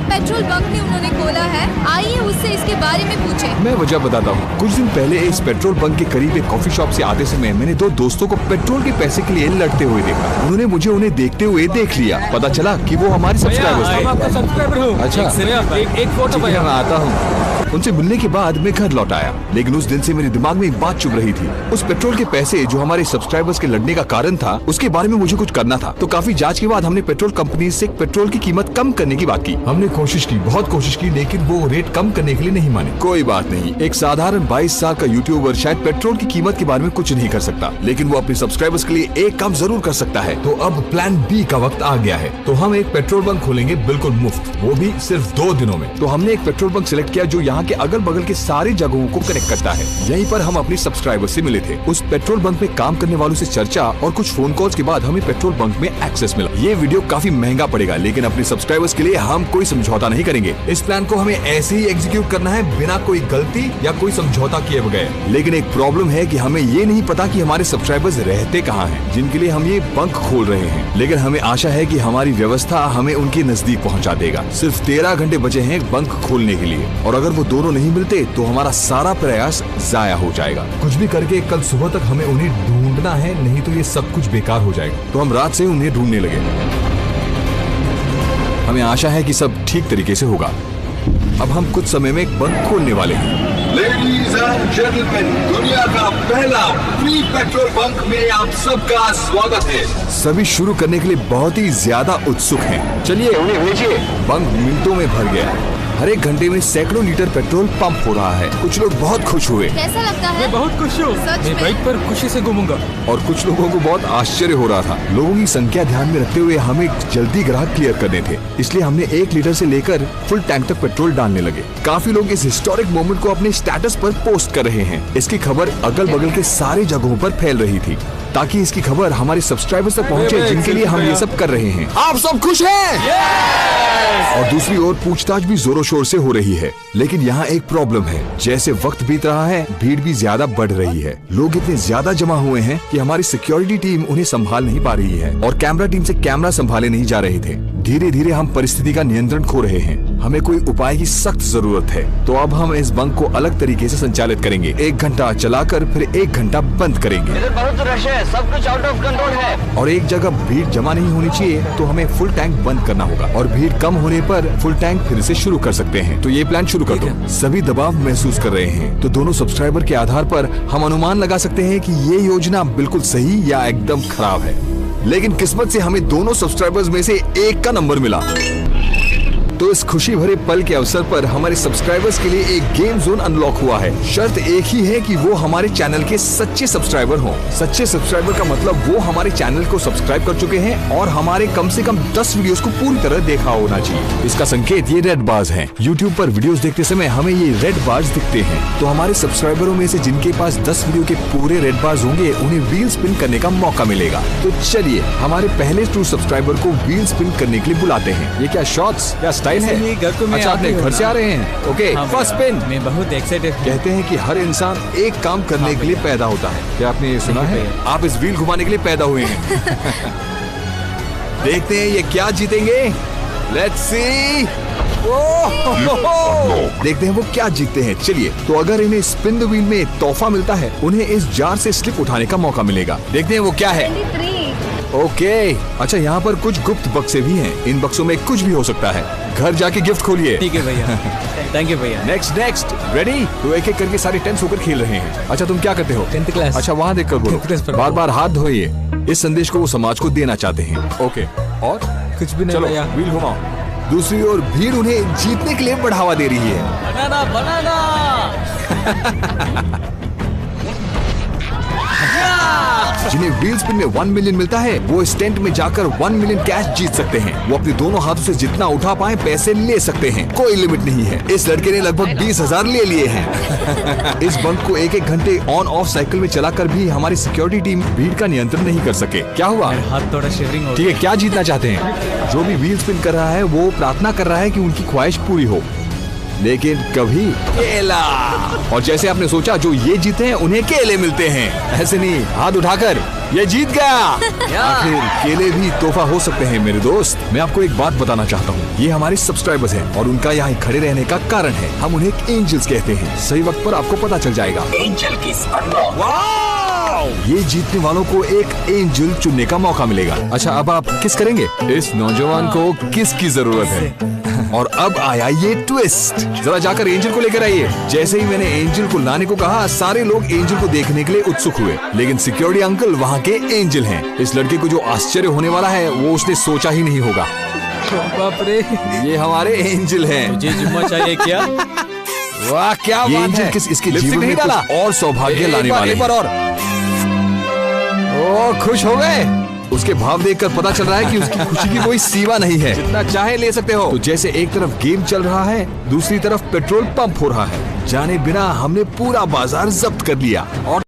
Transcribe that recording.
Petrol bunk में उन्होंने खोला है। आइए उससे इसके बारे में पूछें। मैं वजह बताता हूँ। कुछ दिन पहले इस पेट्रोल बंक के करीब एक कॉफी शॉप से आते समय मैंने दो दोस्तों को पेट्रोल के पैसे के लिए लड़ते हुए देखा। उन्होंने मुझे उन्हें देखते हुए देख लिया। पता चला कि वो हमारे सब्सक्राइबर्स थे। अच्छा, एक फोटो मैं आता हूँ। उनसे मिलने के बाद मैं घर लौट आया, लेकिन उस दिन से मेरे दिमाग में एक बात चुभ रही थी। उस पेट्रोल के पैसे जो हमारे सब्सक्राइबर्स के लड़ने का कारण था, उसके बारे में मुझे कुछ करना था। तो काफी जांच के बाद हमने पेट्रोल कंपनी से पेट्रोल की कीमत कम करने की बात की। हमने कोशिश की, बहुत कोशिश की, लेकिन वो रेट कम करने के लिए नहीं माने। कोई बात नहीं, एक साधारण 22 साल का यूट्यूबर शायद पेट्रोल की कीमत के बारे में कुछ नहीं कर सकता, लेकिन वो अपने सब्सक्राइबर्स के लिए एक काम जरूर कर सकता है। तो अब प्लान बी का वक्त आ गया है। तो हम एक पेट्रोल बंक खोलेंगे बिल्कुल मुफ्त, वो भी सिर्फ 2 दिनों में। तो हमने एक पेट्रोल बंक सिलेक्ट किया जो यहाँ के अगल बगल के सारी जगहों को कनेक्ट करता है। यहीं पर हम अपने सब्सक्राइबर्स से मिले थे। उस पेट्रोल बंक में काम करने वालों से चर्चा और कुछ फोन कॉल्स के बाद हमें पेट्रोल बंक में एक्सेस मिला। ये वीडियो काफी महंगा पड़ेगा, लेकिन अपने सब्सक्राइबर्स के लिए हम कोई समझौता नहीं करेंगे। इस प्लान को हमें ऐसे ही एग्जीक्यूट करना है, बिना कोई गलती या कोई समझौता किए बगैर। लेकिन एक प्रॉब्लम है कि हमें ये नहीं पता कि हमारे सब्सक्राइबर्स रहते कहाँ हैं, जिनके लिए हम ये बंक खोल रहे हैं। लेकिन हमें आशा है कि हमारी व्यवस्था हमें उनके नजदीक पहुँचा देगा। सिर्फ 13 घंटे बचे हैं बंक खोलने के लिए, और अगर वो दोनों नहीं मिलते तो हमारा सारा प्रयास जाया हो जाएगा। कुछ भी करके कल सुबह तक हमें उन्हें ढूंढना है, नहीं तो ये सब कुछ बेकार हो जाएगा। तो हम रात से उन्हें ढूंढने लगे। हमें आशा है कि सब ठीक तरीके से होगा। अब हम कुछ समय में एक बंक खोलने वाले हैं। लेडीज एंड जेंटलमैन, दुनिया का पहला फ्री पेट्रोल बंक में आप सबका स्वागत है। सभी शुरू करने के लिए बहुत ही ज्यादा उत्सुक हैं। चलिए उन्हें भेजिए। बंक मिनटों में भर गया। हर एक घंटे में सैकड़ों लीटर पेट्रोल पंप हो रहा है। कुछ लोग बहुत खुश हुए। कैसा लगता है? मैं बहुत खुश हूँ। मैं बाइक पर खुशी से घूमूंगा। और कुछ लोगों को बहुत आश्चर्य हो रहा था। लोगों की संख्या ध्यान में रखते हुए हमें जल्दी ग्राहक क्लियर करने थे, इसलिए हमने 1 लीटर से लेकर फुल टैंक तक पेट्रोल डालने लगे। काफी लोग इस हिस्टोरिक मोमेंट को अपने स्टेटस पर पोस्ट कर रहे हैं। इसकी खबर अगल बगल के सारे जगहों पर फैल रही थी, ताकि इसकी खबर हमारे सब्सक्राइबर्स तक पहुंचे, जिनके लिए हम ये सब कर रहे हैं। आप सब खुश हैं? और दूसरी ओर पूछताछ भी जोरों शोर से हो रही है। लेकिन यहाँ एक प्रॉब्लम है। जैसे वक्त बीत रहा है, भीड़ भी ज्यादा बढ़ रही है। लोग इतने ज्यादा जमा हुए हैं कि हमारी सिक्योरिटी टीम उन्हें संभाल नहीं पा रही है, और कैमरा टीम से कैमरा संभाले नहीं जा रहे थे। धीरे धीरे हम परिस्थिति का नियंत्रण खो रहे हैं। हमें कोई उपाय की सख्त जरूरत है। तो अब हम इस बंक को अलग तरीके से संचालित करेंगे। 1 घंटा चलाकर फिर 1 घंटा बंद करेंगे। इधर बहुत रश है, सब कुछ आउट ऑफ कंट्रोल है। और एक जगह भीड़ जमा नहीं होनी चाहिए, तो हमें फुल टैंक बंद करना होगा, और भीड़ कम होने पर फुल टैंक फिर से शुरू कर सकते हैं। तो ये प्लान शुरू कर दो। सभी दबाव महसूस कर रहे हैं, तो दोनों सब्सक्राइबर के आधार पर हम अनुमान लगा सकते हैं कि ये योजना बिल्कुल सही या एकदम खराब है। लेकिन किस्मत से हमें दोनों सब्सक्राइबर्स में से एक का नंबर मिला। तो इस खुशी भरे पल के अवसर पर हमारे सब्सक्राइबर्स के लिए एक गेम जोन अनलॉक हुआ है। शर्त एक ही है कि वो हमारे चैनल के सच्चे सब्सक्राइबर हों। सच्चे सब्सक्राइबर का मतलब वो हमारे चैनल को सब्सक्राइब कर चुके हैं और हमारे कम से कम 10 वीडियोस को पूरी तरह देखा होना चाहिए। इसका संकेत ये रेड बार्स हैं। YouTube पर वीडियोस देखते समय हमें ये रेड बार्स दिखते हैं। तो हमारे सब्सक्राइबरों में से जिनके पास 10 वीडियो के पूरे रेड बार्स होंगे, उन्हें व्हील स्पिन करने का मौका मिलेगा। तो चलिए हमारे पहले ट्रू सब्सक्राइबर को व्हील स्पिन करने के लिए बुलाते हैं। ये क्या शॉट्स या स्टाइल है? अच्छा, अपने घर से आ रहे हैं? Okay, first spin. मैं बहुत एक्साइटेड। कहते हैं कि हर इंसान एक काम करने के लिए पैदा होता है। क्या आपने ये सुना है? आप इस व्हील घुमाने के लिए पैदा हुए हैं। देखते हैं ये क्या जीतेंगे। Let's see. देखते हैं वो क्या जीतते हैं। चलिए, तो अगर इन्हें स्पिन द व्हील में तोहफा मिलता है, उन्हें इस जार से स्लिप उठाने का मौका मिलेगा। देखते हैं वो क्या है। ओके, अच्छा, यहाँ पर कुछ गुप्त बक्से भी हैं। इन बक्सों में कुछ भी हो सकता है। घर जाके गिफ्ट खोलिए। ठीक है भैया। थैंक यू भैया। Next ready? तो एक एक करके सारे टेंस होकर खेल रहे हैं। अच्छा, तुम क्या करते हो? 10th class. अच्छा, वहाँ देखकर बोलो। बार बार हाथ धोइए। इस संदेश को वो समाज को देना चाहते हैं। ओके, और कुछ भी नहीं भैया। व्हील घुमाओ। दूसरी ओर भीड़ उन्हें जीतने के लिए बढ़ावा दे रही है। बनाना। जिन्हें व्हील स्पिन में 1 मिलियन मिलता है, वो इस टेंट में जाकर 1 मिलियन कैश जीत सकते हैं। वो अपने दोनों हाथों से जितना उठा पाए पैसे ले सकते हैं। कोई लिमिट नहीं है। इस लड़के ने लगभग 20,000 ले लिए हैं। इस बंक को 1-1 घंटे ऑन ऑफ साइकिल में चलाकर भी हमारी सिक्योरिटी टीम भीड़ का नियंत्रण नहीं कर सके। क्या हुआ? हाथ थोड़ा शिवरिंग हो। ठीक है, क्या जीतना चाहते हैं? जो भी व्हील स्पिन कर रहा है वो प्रार्थना कर रहा है कि उनकी ख्वाहिश पूरी हो, लेकिन कभी केला। और जैसे आपने सोचा, जो ये जीते हैं उन्हें केले मिलते हैं। ऐसे नहीं, हाथ उठाकर ये जीत गया। आखिर केले भी तोहफा हो सकते हैं मेरे दोस्त। मैं आपको एक बात बताना चाहता हूँ, ये हमारे सब्सक्राइबर्स हैं और उनका यहाँ खड़े रहने का कारण है। हम उन्हें एंजल्स कहते हैं। सही वक्त पर आपको पता चल जाएगा। ये जीतने वालों को एक एंजल चुनने का मौका मिलेगा। अच्छा, अब आप किस करेंगे? इस नौजवान को किसकी जरूरत है? और अब आया ये ट्विस्ट। जरा जाकर एंजल को लेकर आइए। जैसे ही मैंने एंजल को लाने को कहा, सारे लोग एंजल को देखने के लिए उत्सुक हुए, लेकिन सिक्योरिटी अंकल वहाँ के एंजल हैं। इस लड़के को जो आश्चर्य होने वाला है वो उसने सोचा ही नहीं होगा। बाप रे, ये हमारे एंजल हैं। मुझे जुम्मा चाहिए क्या? वाह, क्या ये बात एंजल है। किस इसके लिपस्टिक जीवन नहीं में डाला? कुछ और सौभाग्य एक लाने बार, वाले एक बार हैं। ओ, खुश हो गए? उसके भाव देखकर पता चल रहा है कि उसकी खुशी की कोई सीमा नहीं है। जितना चाहे ले सकते हो। तो जैसे एक तरफ गेम चल रहा है, दूसरी तरफ पेट्रोल पंप हो रहा है। जाने बिना हमने पूरा बाजार जब्त कर लिया और